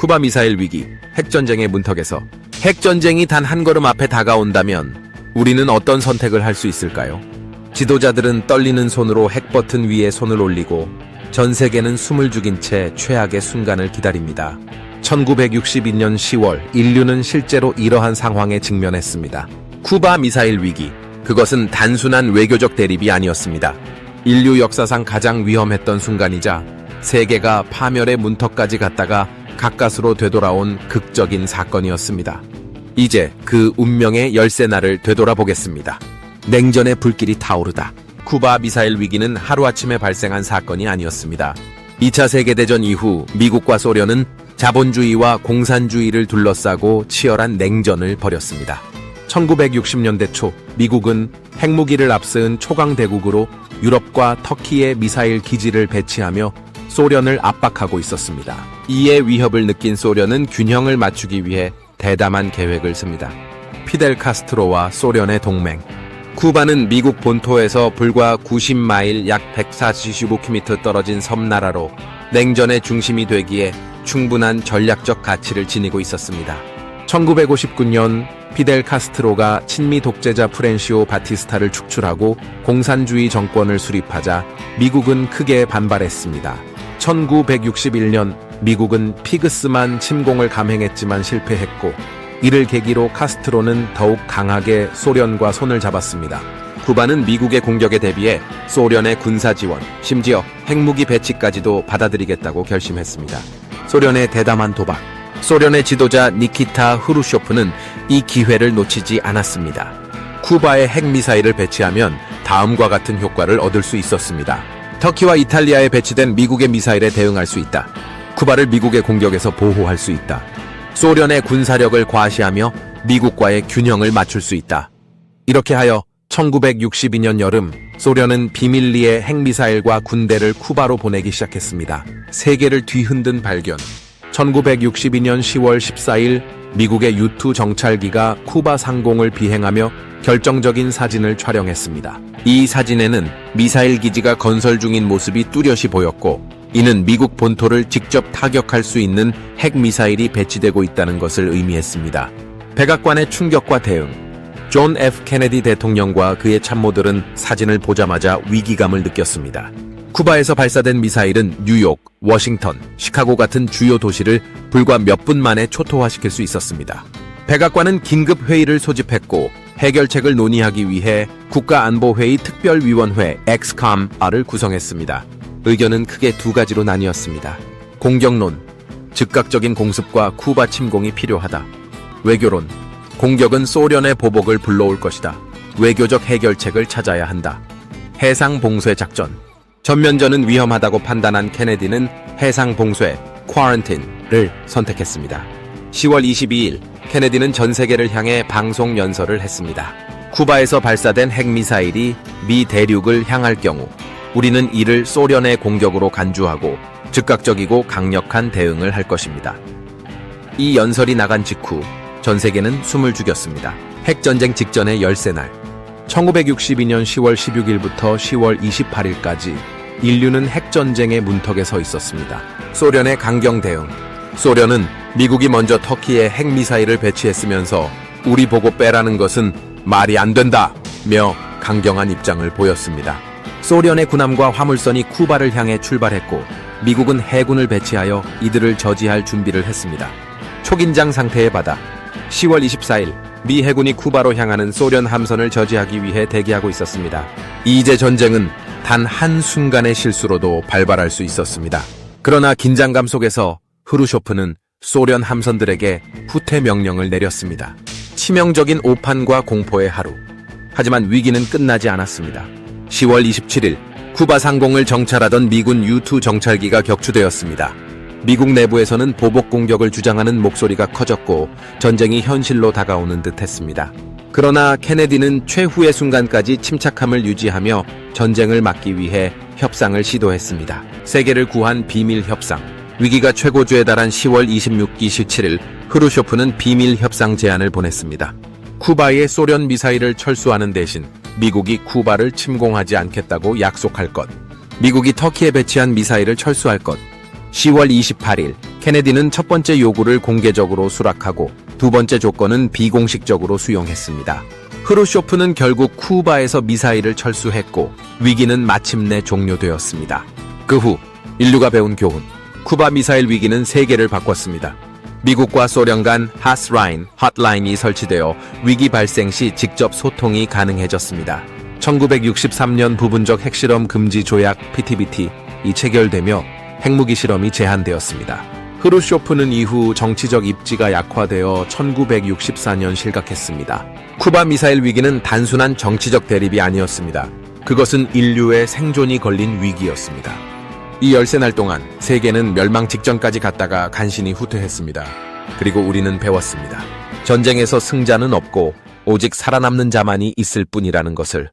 쿠바 미사일 위기, 핵전쟁의 문턱에서 핵전쟁이 단 한 걸음 앞에 다가온다면 우리는 어떤 선택을 할 수 있을까요? 지도자들은 떨리는 손으로 핵 버튼 위에 손을 올리고 전 세계는 숨을 죽인 채 최악의 순간을 기다립니다. 1962년 10월 인류는 실제로 이러한 상황에 직면했습니다. 쿠바 미사일 위기, 그것은 단순한 외교적 대립이 아니었습니다. 인류 역사상 가장 위험했던 순간이자 세계가 파멸의 문턱까지 갔다가 가까스로 되돌아온 극적인 사건이었습니다. 이제 그 운명의 열쇠날을 되돌아보겠습니다. 냉전의 불길이 타오르다. 쿠바 미사일 위기는 하루아침에 발생한 사건이 아니었습니다. 2차 세계대전 이후 미국과 소련은 자본주의와 공산주의를 둘러싸고 치열한 냉전을 벌였습니다. 1960년대 초 미국은 핵무기를 앞세운 초강대국으로 유럽과 터키에 미사일 기지를 배치하며 소련을 압박하고 있었습니다. 이에 위협을 느낀 소련은 균형을 맞추기 위해 대담한 계획을 씁니다. 피델 카스트로와 소련의 동맹. 쿠바는 미국 본토에서 불과 90마일 약 145km 떨어진 섬나라로 냉전의 중심이 되기에 충분한 전략적 가치를 지니고 있었습니다. 1959년 피델 카스트로가 친미 독재자 프렌시오 바티스타를 축출하고 공산주의 정권을 수립하자 미국은 크게 반발했습니다. 1961년 미국은 피그스만 침공을 감행했지만 실패했고 이를 계기로 카스트로는 더욱 강하게 소련과 손을 잡았습니다. 쿠바는 미국의 공격에 대비해 소련의 군사 지원, 심지어 핵무기 배치까지도 받아들이겠다고 결심했습니다. 소련의 대담한 도박. 소련의 지도자 니키타 흐루쇼프는 이 기회를 놓치지 않았습니다. 쿠바에 핵미사일을 배치하면 다음과 같은 효과를 얻을 수 있었습니다. 터키와 이탈리아에 배치된 미국의 미사일에 대응할 수 있다. 쿠바를 미국의 공격에서 보호할 수 있다. 소련의 군사력을 과시하며 미국과의 균형을 맞출 수 있다. 이렇게 하여 1962년 여름 소련은 비밀리에 핵미사일과 군대를 쿠바로 보내기 시작했습니다. 세계를 뒤흔든 발견. 1962년 10월 14일 미국의 U-2 정찰기가 쿠바 상공을 비행하며 결정적인 사진을 촬영했습니다. 이 사진에는 미사일 기지가 건설 중인 모습이 뚜렷이 보였고 이는 미국 본토를 직접 타격할 수 있는 핵미사일이 배치되고 있다는 것을 의미했습니다. 백악관의 충격과 대응. 존 F. 케네디 대통령과 그의 참모들은 사진을 보자마자 위기감을 느꼈습니다. 쿠바에서 발사된 미사일은 뉴욕, 워싱턴, 시카고 같은 주요 도시를 불과 몇 분 만에 초토화시킬 수 있었습니다. 백악관은 긴급 회의를 소집했고 해결책을 논의하기 위해 국가안보회의 특별위원회 엑스컴을 구성했습니다. 의견은 크게 두 가지로 나뉘었습니다. 공격론, 즉각적인 공습과 쿠바 침공이 필요하다. 외교론, 공격은 소련의 보복을 불러올 것이다. 외교적 해결책을 찾아야 한다. 해상 봉쇄 작전. 전면전은 위험하다고 판단한 케네디는 해상 봉쇄, 쿼런틴을 선택했습니다. 10월 22일, 케네디는 전 세계를 향해 방송 연설을 했습니다. 쿠바에서 발사된 핵미사일이 미 대륙을 향할 경우 우리는 이를 소련의 공격으로 간주하고 즉각적이고 강력한 대응을 할 것입니다. 이 연설이 나간 직후 전 세계는 숨을 죽였습니다. 핵전쟁 직전의 열쇠날. 1962년 10월 16일부터 10월 28일까지 인류는 핵전쟁의 문턱에 서 있었습니다. 소련의 강경 대응. 소련은 미국이 먼저 터키에 핵미사일을 배치했으면서 우리 보고 빼라는 것은 말이 안 된다며 강경한 입장을 보였습니다. 소련의 군함과 화물선이 쿠바를 향해 출발했고 미국은 해군을 배치하여 이들을 저지할 준비를 했습니다. 초긴장 상태의 바다. 10월 24일 미 해군이 쿠바로 향하는 소련 함선을 저지하기 위해 대기하고 있었습니다. 이제 전쟁은 단 한순간의 실수로도 발발할 수 있었습니다. 그러나 긴장감 속에서 흐루쇼프는 소련 함선들에게 후퇴 명령을 내렸습니다. 치명적인 오판과 공포의 하루. 하지만 위기는 끝나지 않았습니다. 10월 27일 쿠바 상공을 정찰하던 미군 U-2 정찰기가 격추되었습니다. 미국 내부에서는 보복 공격을 주장하는 목소리가 커졌고 전쟁이 현실로 다가오는 듯했습니다. 그러나 케네디는 최후의 순간까지 침착함을 유지하며 전쟁을 막기 위해 협상을 시도했습니다. 세계를 구한 비밀 협상. 위기가 최고조에 달한 10월 26일 27일 흐루쇼프는 비밀 협상 제안을 보냈습니다. 쿠바의 소련 미사일을 철수하는 대신 미국이 쿠바를 침공하지 않겠다고 약속할 것. 미국이 터키에 배치한 미사일을 철수할 것. 10월 28일 케네디는 첫 번째 요구를 공개적으로 수락하고 두 번째 조건은 비공식적으로 수용했습니다. 흐루쇼프는 결국 쿠바에서 미사일을 철수했고 위기는 마침내 종료되었습니다. 그 후 인류가 배운 교훈, 쿠바 미사일 위기는 세계를 바꿨습니다. 미국과 소련 간 핫라인, 핫라인이 설치되어 위기 발생 시 직접 소통이 가능해졌습니다. 1963년 부분적 핵실험 금지 조약 PTBT이 체결되며 핵무기 실험이 제한되었습니다. 흐루쇼프는 이후 정치적 입지가 약화되어 1964년 실각했습니다. 쿠바 미사일 위기는 단순한 정치적 대립이 아니었습니다. 그것은 인류의 생존이 걸린 위기였습니다. 이 13날 동안 세계는 멸망 직전까지 갔다가 간신히 후퇴했습니다. 그리고 우리는 배웠습니다. 전쟁에서 승자는 없고 오직 살아남는 자만이 있을 뿐이라는 것을.